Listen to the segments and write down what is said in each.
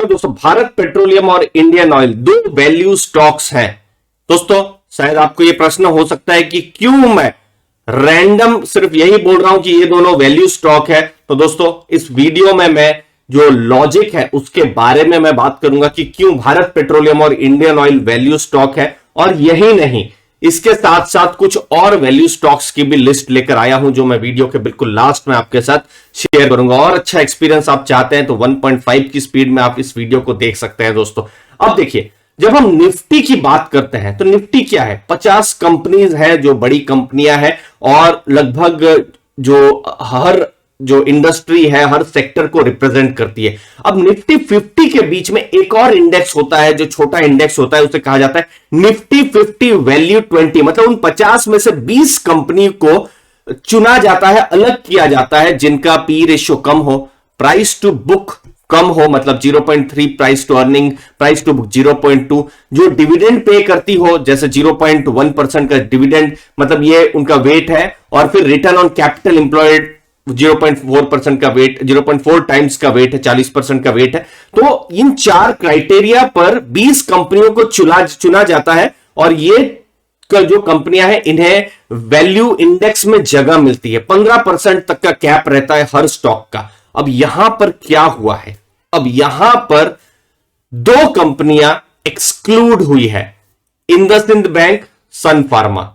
तो दोस्तों भारत पेट्रोलियम और इंडियन ऑयल दो वैल्यू स्टॉक्स हैं। दोस्तों शायद आपको यह प्रश्न हो सकता है कि क्यों मैं रैंडम सिर्फ यही बोल रहा हूं कि ये दोनों वैल्यू स्टॉक है। तो दोस्तों इस वीडियो में मैं जो लॉजिक है उसके बारे में मैं बात करूंगा कि क्यों भारत पेट्रोलियम और इंडियन ऑयल वैल्यू स्टॉक है, और यही नहीं इसके साथ साथ कुछ और वैल्यू स्टॉक्स की भी लिस्ट लेकर आया हूं जो मैं वीडियो के बिल्कुल लास्ट में आपके साथ शेयर करूंगा। और अच्छा एक्सपीरियंस आप चाहते हैं तो 1.5 की स्पीड में आप इस वीडियो को देख सकते हैं। दोस्तों अब देखिए, जब हम निफ्टी की बात करते हैं तो निफ्टी क्या है, 50 कंपनीज है जो बड़ी कंपनियां हैं और लगभग जो इंडस्ट्री है हर सेक्टर को रिप्रेजेंट करती है। अब निफ्टी 50 के बीच में एक और इंडेक्स होता है जो छोटा इंडेक्स होता है, उसे कहा जाता है निफ्टी 50 वैल्यू 20। मतलब उन 50 में से 20 कंपनी को चुना जाता है, अलग किया जाता है जिनका पी रेशियो कम हो, प्राइस टू बुक कम हो, मतलब 0.3 price to earning, price to book 0.2, जो डिविडेंड पे करती हो जैसे 0.1% का डिविडेंड, मतलब ये उनका वेट है, और फिर रिटर्न ऑन कैपिटल एम्प्लॉयड 0.4% का वेट, 0.4 टाइम्स का वेट है, 40% का वेट है। तो इन चार क्राइटेरिया पर 20 कंपनियों को चुना जाता है और ये जो कंपनियां हैं इन्हें वैल्यू इंडेक्स में जगह मिलती है। 15% तक का कैप रहता है हर स्टॉक का। अब यहां पर क्या हुआ है, अब यहां पर दो कंपनियां एक्सक्लूड हुई है, इंडसइंड बैंक, सन फार्मा।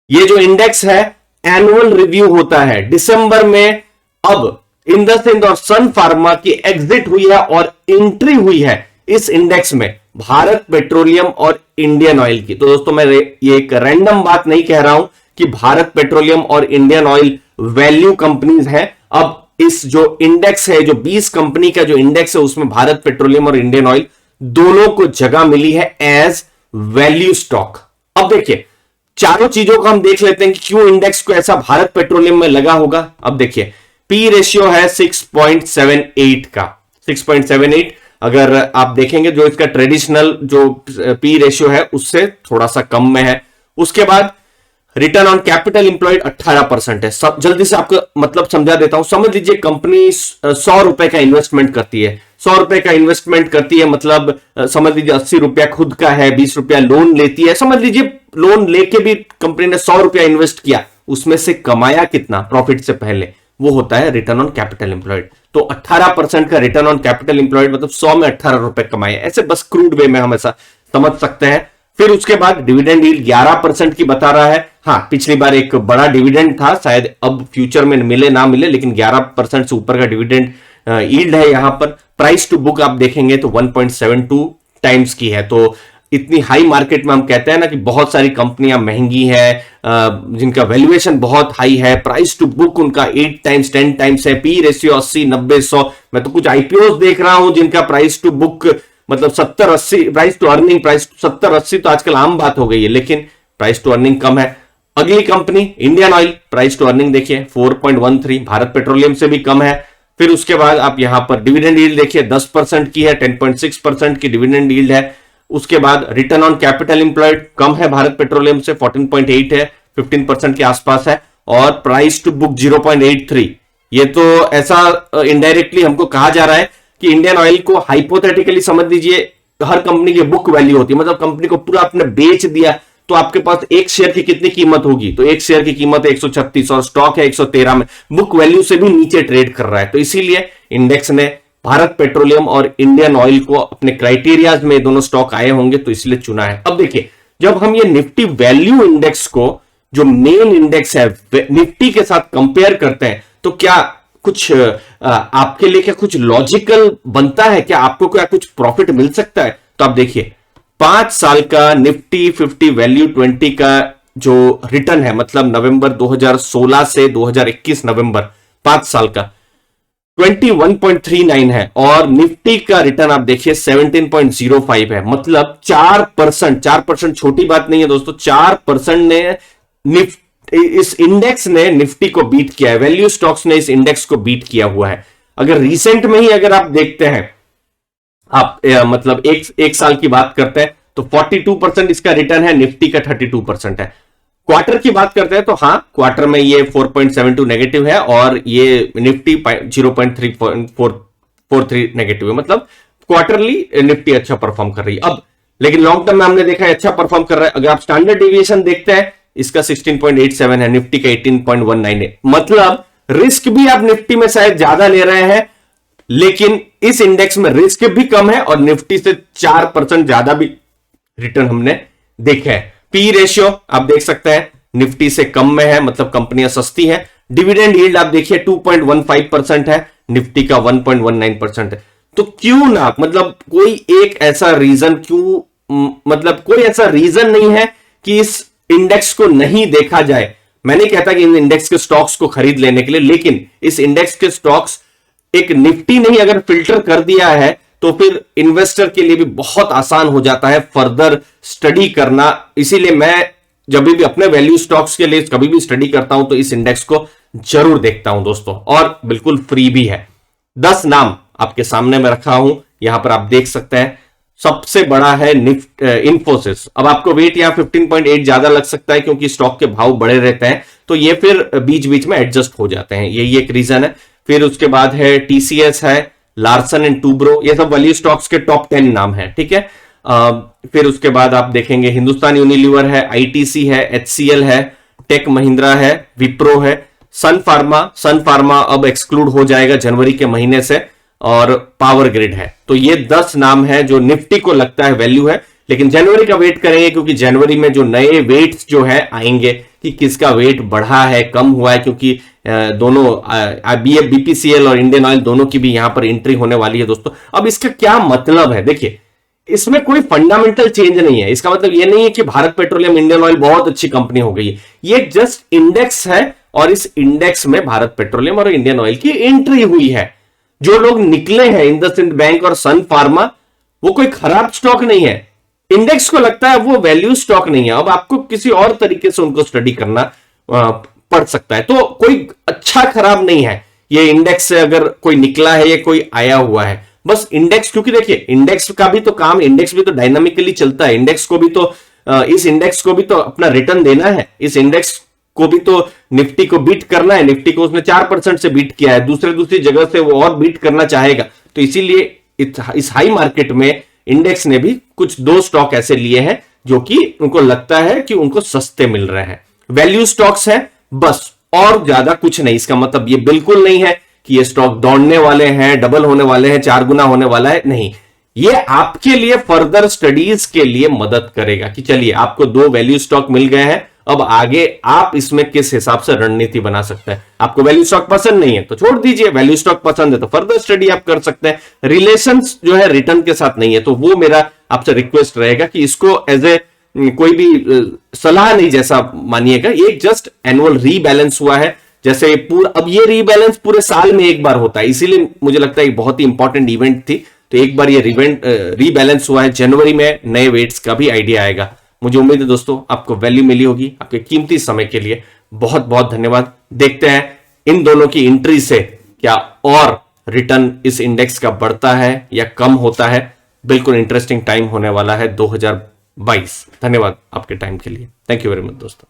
ये जो इंडेक्स है एनुअल रिव्यू होता है दिसंबर में। अब इंडसइंड और सन फार्मा की एग्जिट हुई है और एंट्री हुई है इस इंडेक्स में भारत पेट्रोलियम और इंडियन ऑयल की। तो दोस्तों मैं ये एक रैंडम बात नहीं कह रहा हूं कि भारत पेट्रोलियम और इंडियन ऑयल वैल्यू कंपनीज हैं। अब इस जो इंडेक्स है, जो 20 कंपनी का जो इंडेक्स है, उसमें भारत पेट्रोलियम और इंडियन ऑयल दोनों को जगह मिली है एज वैल्यू स्टॉक। अब देखिए चारों चीजों को हम देख लेते हैं कि क्यों इंडेक्स को ऐसा भारत पेट्रोलियम में लगा होगा। अब देखिए पी रेशियो है 6.78 का, 6.78। अगर आप देखेंगे जो इसका ट्रेडिशनल जो पी रेशियो है उससे थोड़ा सा कम में है। उसके बाद रिटर्न ऑन कैपिटल एम्प्लॉयड 18% है। जल्दी से आपको मतलब समझा देता हूं। समझ लीजिए कंपनी 100 रुपए का इन्वेस्टमेंट करती है, 100 रुपए का इन्वेस्टमेंट करती है, मतलब समझ लीजिए 80 रुपया खुद का है, 20 रुपया लोन लेती है। समझ लीजिए लोन लेके भी कंपनी ने 100 रुपया इन्वेस्ट किया, उसमें से कमाया कितना प्रॉफिट से पहले, वो होता है रिटर्न ऑन कैपिटल एम्प्लॉयड। तो 18% का रिटर्न ऑन कैपिटल एम्प्लॉयड मतलब 100 में 18 रुपए कमाए। ऐसे बस क्रूड वे में हम ऐसा समझ सकते हैं। फिर उसके बाद डिविडेंड यील्ड 11% की बता रहा है। हाँ, पिछली बार एक बड़ा डिविडेंड था, शायद अब फ्यूचर में मिले ना मिले, लेकिन 11% से ऊपर का डिविडेंड यील्ड है। यहां पर प्राइस टू बुक आप देखेंगे तो 1.72 टाइम्स की है। तो इतनी हाई मार्केट में हम कहते हैं ना कि बहुत सारी कंपनियां महंगी है, जिनका वैल्यूएशन बहुत हाई है, प्राइस टू बुक उनका 8 टाइम्स 10 टाइम्स है, पी रेशियो 80 90 100। मैं तो कुछ आईपीओ देख रहा हूं जिनका प्राइस टू बुक मतलब 70 80, प्राइस टू अर्निंग प्राइस 70 80 तो आजकल आम बात हो गई है, लेकिन प्राइस टू अर्निंग कम है। अगली company Indian oil, price to earning देखिए 4.13, भारत पेट्रोलियम से भी कम है। फिर उसके बाद आप यहां पर डिविडेंड यील्ड देखिए 10% की है, 10.6% की डिविडेंड यील्ड है। उसके बाद रिटर्न ऑन कैपिटल एम्प्लॉयड कम है भारत पेट्रोलियम से, 14.8 है, 15% के आसपास है। और प्राइस टू बुक 0.83। ये तो ऐसा इनडायरेक्टली हमको कहा जा रहा है कि इंडियन ऑयल को हाइपोथेटिकली समझ लीजिए हर कंपनी की बुक वैल्यू होती है, मतलब कंपनी को पूरा आपने बेच दिया तो आपके पास एक शेयर की कितनी कीमत होगी, तो एक शेयर की कीमत है 136 और स्टॉक है 113 में, बुक वैल्यू से भी नीचे ट्रेड कर रहा है। तो इसीलिए इंडेक्स ने भारत पेट्रोलियम और इंडियन ऑयल को अपने क्राइटेरियाज में दोनों स्टॉक आए होंगे तो इसलिए चुना है। अब देखिए जब हम ये निफ्टी वैल्यू इंडेक्स को जो मेन इंडेक्स है निफ्टी के साथ कंपेयर करते हैं तो क्या कुछ आपके लिए क्या कुछ लॉजिकल बनता है, क्या आपको क्या कुछ प्रॉफिट मिल सकता है? तो आप देखिए 5 साल का निफ्टी 50 वैल्यू 20 का जो रिटर्न है, मतलब नवंबर 2016 से 2021 नवंबर 5 साल का 21.39 है, और निफ्टी का रिटर्न आप देखिए 17.05 है, मतलब 4%। 4% छोटी बात नहीं है दोस्तों, 4% ने इस इंडेक्स ने निफ्टी को बीट किया है, वैल्यू स्टॉक्स ने इस इंडेक्स को बीट किया हुआ है। अगर रिसेंट में ही अगर आप देखते हैं, आप मतलब एक साल की बात करते हैं तो 42% इसका रिटर्न है, निफ्टी का 32% है। क्वार्टर की बात करते हैं तो हाँ, क्वार्टर में ये 4.72 नेगेटिव है और ये निफ्टी 0.343 नेगेटिव है, मतलब क्वार्टरली निफ्टी अच्छा परफॉर्म कर रही है। अब लेकिन लॉन्ग टर्म में हमने देखा है अच्छा परफॉर्म कर रहा है। अगर आप स्टैंडर्ड डेविएशन देखते हैं, इसका 16.87 है, निफ्टी का 18.19 है। मतलब रिस्क भी आप निफ्टी में शायद ज्यादा ले रहे हैं, लेकिन इस इंडेक्स में रिस्क भी कम है और निफ्टी से 4% ज्यादा भी रिटर्न हमने देखे हैं। पी रेशियो आप देख सकते हैं निफ्टी से कम में है, मतलब कंपनियां सस्ती है। डिविडेंड यील्ड आप देखिए 2.15% है, निफ्टी का 1.19% है। तो क्यों ना, मतलब कोई एक ऐसा रीजन क्यों, मतलब कोई ऐसा रीजन नहीं है कि इस इंडेक्स को नहीं देखा जाए। मैं नहीं कहता कि इन इंडेक्स के स्टॉक्स को खरीद लेने के लिए, लेकिन इस इंडेक्स के स्टॉक्स एक निफ्टी नहीं अगर फिल्टर कर दिया है तो फिर इन्वेस्टर के लिए भी बहुत आसान हो जाता है फर्दर स्टडी करना। इसीलिए मैं जब भी अपने वैल्यू स्टॉक्स के लिए कभी भी स्टडी करता हूं तो इस इंडेक्स को जरूर देखता हूं दोस्तों, और बिल्कुल फ्री भी है। 10 नाम आपके सामने में रखा हूं, यहां पर आप देख सकते हैं। सबसे बड़ा है इंफोसिस। अब आपको वेट यहां 15.8 ज्यादा लग सकता है क्योंकि स्टॉक के भाव बड़े रहते हैं, तो ये फिर बीच बीच में एडजस्ट हो जाते हैं, यही एक रीजन है। फिर उसके बाद है टीसीएस है, लार्सन एंड टूब्रो, ये सब वैल्यू स्टॉक्स के टॉप 10 नाम है, ठीक है। फिर उसके बाद आप देखेंगे हिंदुस्तान यूनिलीवर है, आईटीसी है, एचसीएल है, टेक महिंद्रा है, विप्रो है, सन फार्मा अब एक्सक्लूड हो जाएगा जनवरी के महीने से, और पावर ग्रिड है। तो ये 10 नाम है जो निफ्टी को लगता है वैल्यू है, लेकिन जनवरी का वेट करेंगे क्योंकि जनवरी में जो नए वेट्स जो है आएंगे कि किसका वेट बढ़ा है कम हुआ है, क्योंकि दोनों बीपीसीएल और इंडियन ऑयल दोनों की भी यहां पर एंट्री होने वाली है दोस्तों। अब इसका क्या मतलब है, देखिए इसमें कोई फंडामेंटल चेंज नहीं है। इसका मतलब यह नहीं है कि भारत पेट्रोलियम इंडियन ऑयल बहुत अच्छी कंपनी हो गई है, ये जस्ट इंडेक्स है और इस इंडेक्स में भारत पेट्रोलियम और इंडियन ऑयल की एंट्री हुई है। जो लोग निकले हैं इंडसइंड बैंक और सन फार्मा, वो कोई खराब स्टॉक नहीं है, इंडेक्स को लगता है वो वैल्यू स्टॉक नहीं है। अब आपको किसी और तरीके से उनको स्टडी करना पड़ सकता है, तो कोई अच्छा खराब नहीं है। ये इंडेक्स से अगर कोई निकला है या कोई आया हुआ है, बस इंडेक्स, क्योंकि देखिए इंडेक्स का भी तो काम, इंडेक्स भी तो डायनामिकली चलता है, इंडेक्स को भी तो इस इंडेक्स को भी तो अपना रिटर्न देना है, इस इंडेक्स को भी तो निफ्टी को बीट करना है। निफ्टी को उसने 4% से बीट किया है, दूसरी जगह से वो और बीट करना चाहेगा, तो इसीलिए इस हाई मार्केट में इंडेक्स ने भी कुछ 2 स्टॉक ऐसे लिए हैं जो कि उनको लगता है कि उनको सस्ते मिल रहे हैं। वैल्यू स्टॉक्स है बस, और ज्यादा कुछ नहीं। इसका मतलब ये बिल्कुल नहीं है कि ये स्टॉक दौड़ने वाले हैं, डबल होने वाले हैं, 4 गुना होने वाला है, नहीं। ये आपके लिए फर्दर स्टडीज के लिए मदद करेगा कि चलिए आपको 2 वैल्यू स्टॉक मिल गए हैं, अब आगे आप इसमें किस हिसाब से रणनीति बना सकते हैं। आपको वैल्यू स्टॉक पसंद नहीं है तो छोड़ दीजिए, वैल्यू स्टॉक पसंद है तो फर्दर स्टडी आप कर सकते हैं। रिलेशंस जो है रिटर्न के साथ नहीं है, तो वो मेरा आपसे रिक्वेस्ट रहेगा कि इसको एज ए कोई भी सलाह नहीं जैसा मानिएगा, ये जस्ट एनुअल रीबैलेंस हुआ है। जैसे पूरा, अब ये रीबैलेंस पूरे साल में एक बार होता है, इसीलिए मुझे लगता है बहुत ही इंपॉर्टेंट इवेंट थी, तो एक बार ये रीबैलेंस हुआ है। जनवरी में नए वेट्स का भी आइडिया आएगा। मुझे उम्मीद है दोस्तों आपको वैल्यू मिली होगी। आपके कीमती समय के लिए बहुत बहुत धन्यवाद। देखते हैं इन दोनों की एंट्री से क्या और रिटर्न इस इंडेक्स का बढ़ता है या कम होता है। बिल्कुल इंटरेस्टिंग टाइम होने वाला है 2022। धन्यवाद आपके टाइम के लिए। थैंक यू वेरी मच दोस्तों।